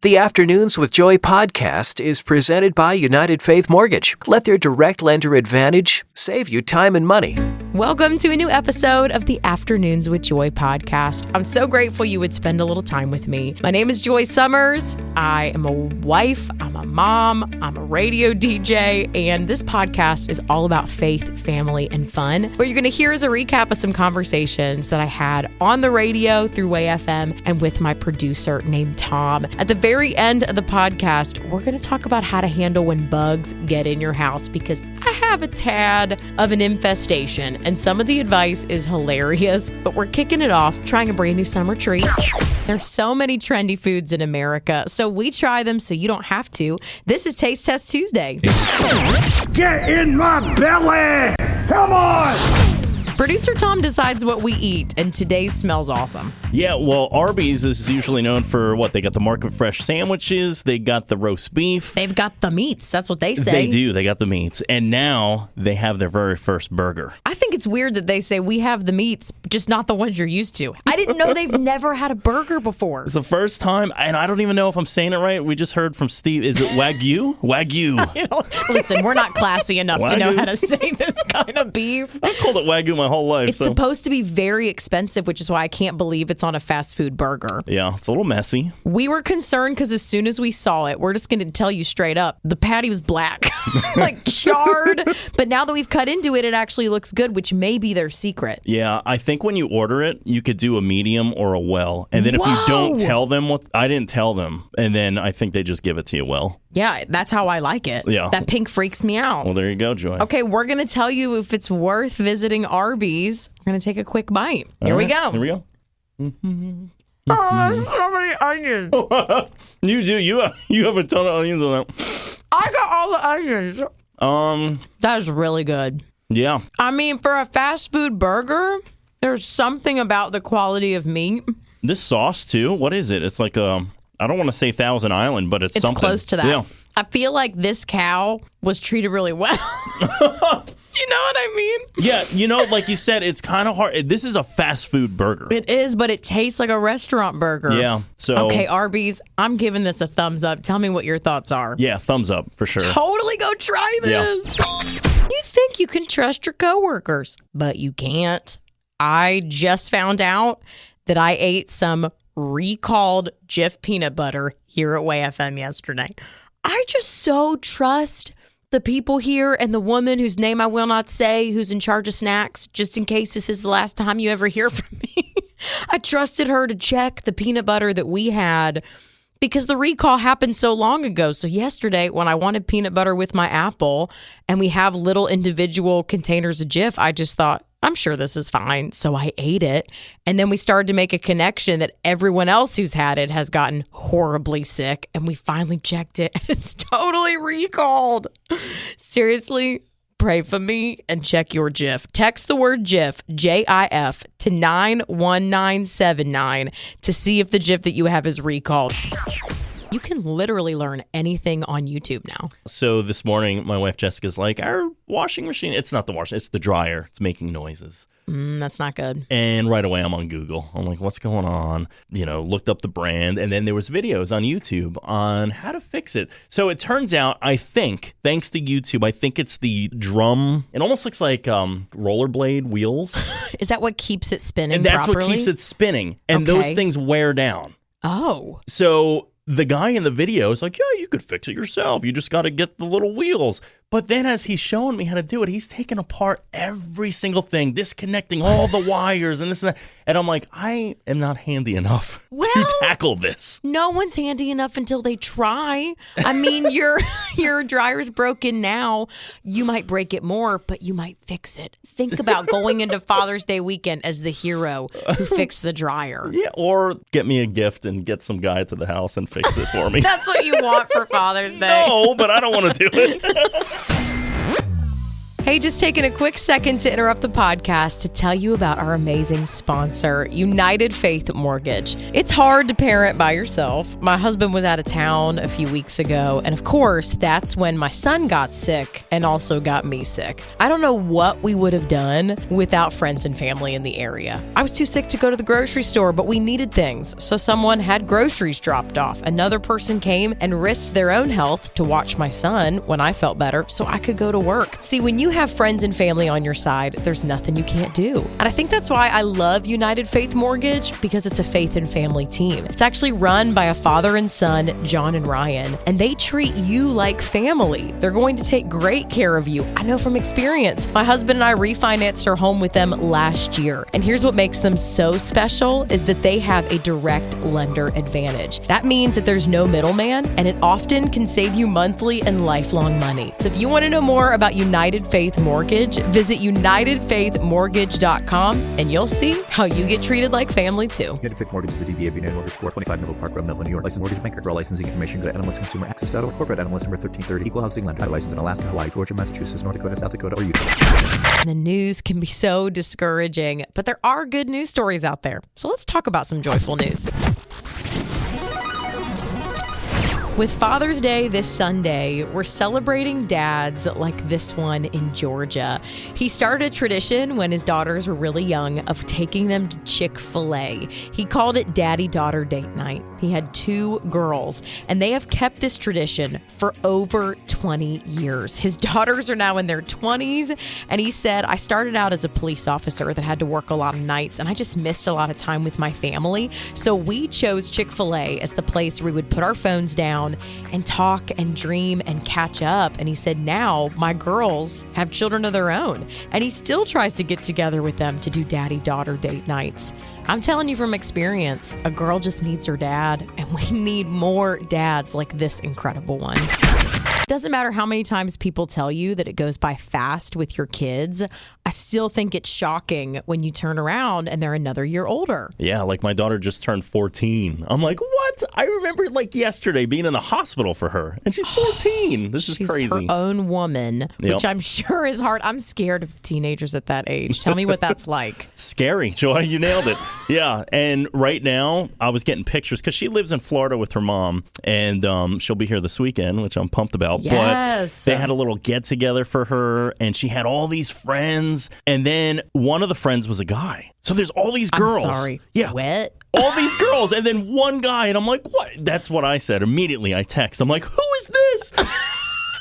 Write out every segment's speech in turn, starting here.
The Afternoons with Joy podcast is presented by United Faith Mortgage. Let their direct lender advantage save you time and money. Welcome to a new episode of the Afternoons with Joy podcast. I'm so grateful you would spend a little time with me. My name is Joy Summers. I am a wife, I'm a mom, I'm a radio DJ, and this podcast is all about faith, family, and fun. What you're going to hear is a recap of some conversations that I had on the radio through WayFM and with my producer named Tom. At the very end of the podcast, we're going to talk about how to handle when bugs get in your house because I have a tad of an infestation and some of the advice is hilarious, but we're kicking it off trying a brand new summer treat. There's so many trendy foods in America, so we try them so you don't have to. This is Taste Test Tuesday. Get in my belly! Come on! Producer Tom decides what we eat, and today's smells awesome. Yeah, well, Arby's is usually known for what? They got the market fresh sandwiches, they got the roast beef. They've got the meats, that's what they say. They do, they got the meats. And now they have their very first burger. I think it's weird that they say we have the meats, just not the ones you're used to. I didn't know they've never had a burger before. It's the first time, and I don't even know if I'm saying it right. We just heard from Steve. Is it wagyu? Wagyu. Listen, we're not classy enough to know how to say this kind of beef. I've called it wagyu my whole life. It's supposed to be very expensive, which is why I can't believe it's on a fast food burger. Yeah, it's a little messy. We were concerned because as soon as we saw it, we're just going to tell you straight up, the patty was black, like charred. But now that we've cut into it, it actually looks good, which may be their secret. Yeah, I think when you order it, you could do a medium or a well. And then if you don't tell them what, I didn't tell them. And then I think they just give it to you well. Yeah, that's how I like it. Yeah. That pink freaks me out. Well, there you go, Joy. Okay, we're going to tell you if it's worth visiting Arby's. We're going to take a quick bite. Here we go. Here we go. Oh, there's so many onions. You do. You have a ton of onions on that. I got all the onions. That is really good. Yeah. I mean, for a fast food burger, there's something about the quality of meat. This sauce, too, what is it? It's like I don't want to say Thousand Island, but it's something. Close to that. Yeah. I feel like this cow was treated really well. You know what I mean? Yeah, like you said, it's kind of hard. This is a fast food burger. It is, but it tastes like a restaurant burger. Yeah, so... Okay, Arby's, I'm giving this a thumbs up. Tell me what your thoughts are. Yeah, thumbs up, for sure. Totally go try this. Yeah. You think you can trust your coworkers, but you can't. I just found out that I ate some recalled Jif peanut butter here at WayFM yesterday. I just so trust the people here and the woman whose name I will not say, who's in charge of snacks, just in case this is the last time you ever hear from me. I trusted her to check the peanut butter that we had because the recall happened so long ago. So yesterday, when I wanted peanut butter with my apple and we have little individual containers of Jif, I just thought, I'm sure this is fine. So I ate it. And then we started to make a connection that everyone else who's had it has gotten horribly sick. And we finally checked it. It's totally recalled. Seriously, pray for me and check your Jif. Text the word Jif, J-I-F, to 91979 to see if the Jif that you have is recalled. You can literally learn anything on YouTube now. So this morning, my wife Jessica's like, our washing machine, it's not the washer, it's the dryer. It's making noises. That's not good. And right away, I'm on Google. I'm like, what's going on? Looked up the brand. And then there was videos on YouTube on how to fix it. So it turns out, I think, thanks to YouTube, I think it's the drum. It almost looks like rollerblade wheels. Is that what keeps it spinning And that's properly? what keeps it spinning. And those things wear down. Oh. So the guy in the video is like, yeah, you could fix it yourself. You just got to get the little wheels. But then as he's showing me how to do it, he's taking apart every single thing, disconnecting all the wires and this and that. And I'm like, I am not handy enough to tackle this. No one's handy enough until they try. I mean, your dryer's broken now. You might break it more, but you might fix it. Think about going into Father's Day weekend as the hero who fixed the dryer. Yeah, or get me a gift and get some guy to the house and fix it for me. That's what you want for Father's Day. No, but I don't want to do it. Hey, just taking a quick second to interrupt the podcast to tell you about our amazing sponsor, United Faith Mortgage. It's hard to parent by yourself. My husband was out of town a few weeks ago, and of course, that's when my son got sick and also got me sick. I don't know what we would have done without friends and family in the area. I was too sick to go to the grocery store, but we needed things, so someone had groceries dropped off. Another person came and risked their own health to watch my son when I felt better so I could go to work. See, when you have friends and family on your side, there's nothing you can't do. And I think that's why I love United Faith Mortgage, because it's a faith and family team. It's actually run by a father and son, John and Ryan, and they treat you like family. They're going to take great care of you. I know from experience. My husband and I refinanced our home with them last year. And here's what makes them so special is that they have a direct lender advantage. That means that there's no middleman, and it often can save you monthly and lifelong money. So if you want to know more about United Faith Mortgage, visit UnitedFaithMortgage.com and you'll see how you get treated like family too. United Faith Mortgage is a DBA of United Mortgage Corp. 25 Middle Park Road, Millville, New York. Licensed mortgage banker. For all licensing information, go to NMLSConsumerAccess.org. Corporate NMLS number 1330. Equal housing lender. Licensed in Alaska, Hawaii, Georgia, Massachusetts, North Dakota, South Dakota, or Utah. The news can be so discouraging, but there are good news stories out there. So let's talk about some joyful news. With Father's Day this Sunday, we're celebrating dads like this one in Georgia. He started a tradition when his daughters were really young of taking them to Chick-fil-A. He called it Daddy-Daughter Date Night. He had 2 girls, and they have kept this tradition for over 20 years. His daughters are now in their 20s, and he said, I started out as a police officer that had to work a lot of nights, and I just missed a lot of time with my family. So we chose Chick-fil-A as the place where we would put our phones down and talk and dream and catch up. And he said, now my girls have children of their own, and he still tries to get together with them to do daddy-daughter date nights. I'm telling you from experience, a girl just needs her dad, and we need more dads like this incredible one. Doesn't matter how many times people tell you that it goes by fast with your kids, I still think it's shocking when you turn around and they're another year older. Yeah, like my daughter just turned 14. I'm like, what? I remember like yesterday being in the hospital for her, and she's 14. This is crazy. She's her own woman, which I'm sure is hard. I'm scared of teenagers at that age. Tell me what that's like. Scary, Joy. You nailed it. Yeah, and right now I was getting pictures because she lives in Florida with her mom, and she'll be here this weekend, which I'm pumped about. Yes. But they had a little get-together for her, and she had all these friends, and then one of the friends was a guy. So there's all these girls. I'm sorry. Yeah. What? All these girls, and then one guy, and I'm like, what? That's what I said. Immediately I text. I'm like, who is this?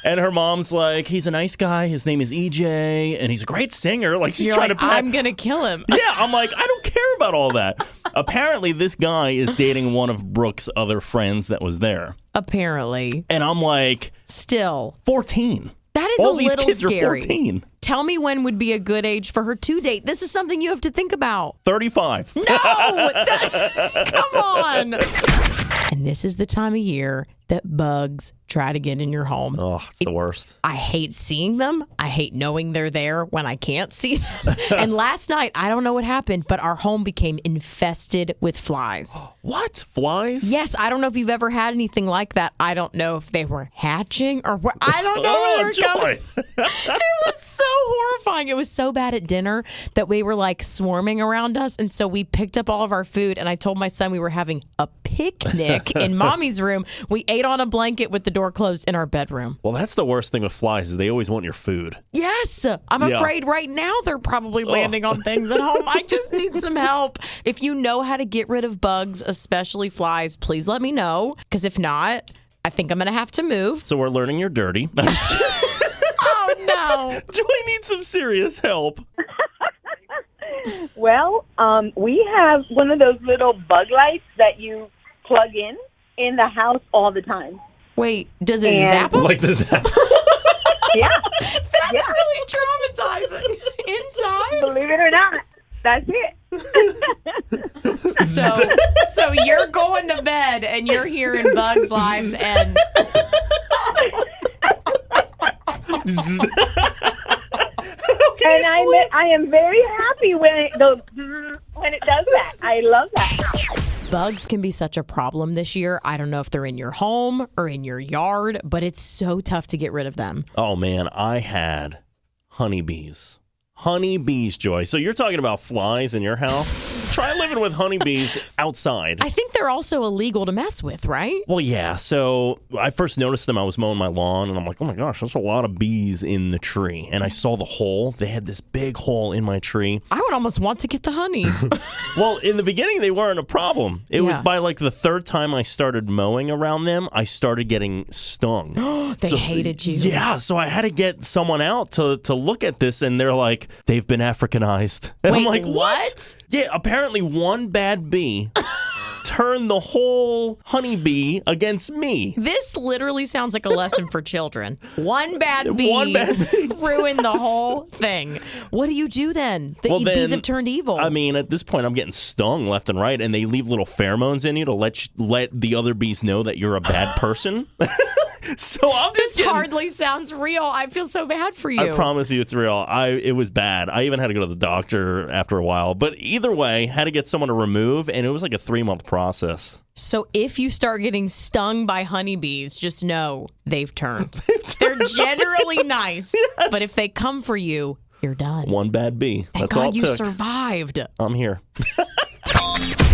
And her mom's like, he's a nice guy. His name is EJ, and he's a great singer. Like, she's trying to... I'm going to kill him. Yeah, I'm like, I don't care about all that. Apparently, this guy is dating one of Brooke's other friends that was there. Apparently. And I'm like... Still. 14. That is all a little these kids scary. Are 14. Tell me when would be a good age for her to date. This is something you have to think about. 35. No! Come on. And this is the time of year that bugs try to get in your home. Oh, it's the worst. I hate seeing them. I hate knowing they're there when I can't see them. And last night, I don't know what happened, but our home became infested with flies. What? Flies? Yes, I don't know if you've ever had anything like that. I don't know if they were hatching or what. I don't know where they were coming. It was so horrifying. It was so bad at dinner that we were like swarming around us. And so we picked up all of our food, and I told my son we were having a picnic in mommy's room. We ate on a blanket with the door closed in our bedroom. Well, that's the worst thing with flies is they always want your food. Yes. I'm afraid right now they're probably landing on things at home. I just need some help. If you know how to get rid of bugs, especially flies, please let me know. Because if not, I think I'm going to have to move. So we're learning you're dirty. Oh, no. Joy needs some serious help. Well, we have one of those little bug lights that you plug in the house all the time. Wait, does it zap them? Like the zap. Yeah. That's really traumatizing. Inside? Believe it or not, that's it. So you're going to bed and you're hearing bugs' lives and... And I am very happy when it does that. I love that. Bugs can be such a problem this year. I don't know if they're in your home or in your yard, but it's so tough to get rid of them. Oh, man, I had honeybees. Honeybees, Joy. So you're talking about flies in your house? Try living with honeybees outside. I think they're also illegal to mess with, right? Well, yeah. So I first noticed them. I was mowing my lawn, and I'm like, oh my gosh, there's a lot of bees in the tree. And I saw the hole. They had this big hole in my tree. I would almost want to get the honey. Well, in the beginning, they weren't a problem. It was by like the third time I started mowing around them, I started getting stung. They hated you. Yeah, so I had to get someone out to look at this, and they're like, they've been Africanized. And Wait, I'm like, what? Yeah, apparently one bad bee turned the whole honeybee against me. This literally sounds like a lesson for children. One bad bee ruined the whole thing. What do you do then? The bees have turned evil. I mean, at this point, I'm getting stung left and right, and they leave little pheromones in you to let the other bees know that you're a bad person. So I'm just This hardly sounds real. I feel so bad for you. I promise you it's real. It was bad. I even had to go to the doctor after a while. But either way, had to get someone to remove, and it was like a 3-month process. So if you start getting stung by honeybees, just know they've turned. They're generally nice, but if they come for you, you're done. One bad bee. Thank That's God all it you took. survived. I'm here.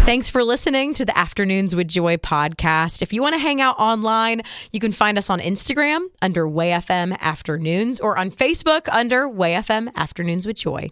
Thanks for listening to the Afternoons with Joy podcast. If you want to hang out online, you can find us on Instagram under WayFM Afternoons or on Facebook under WayFM Afternoons with Joy.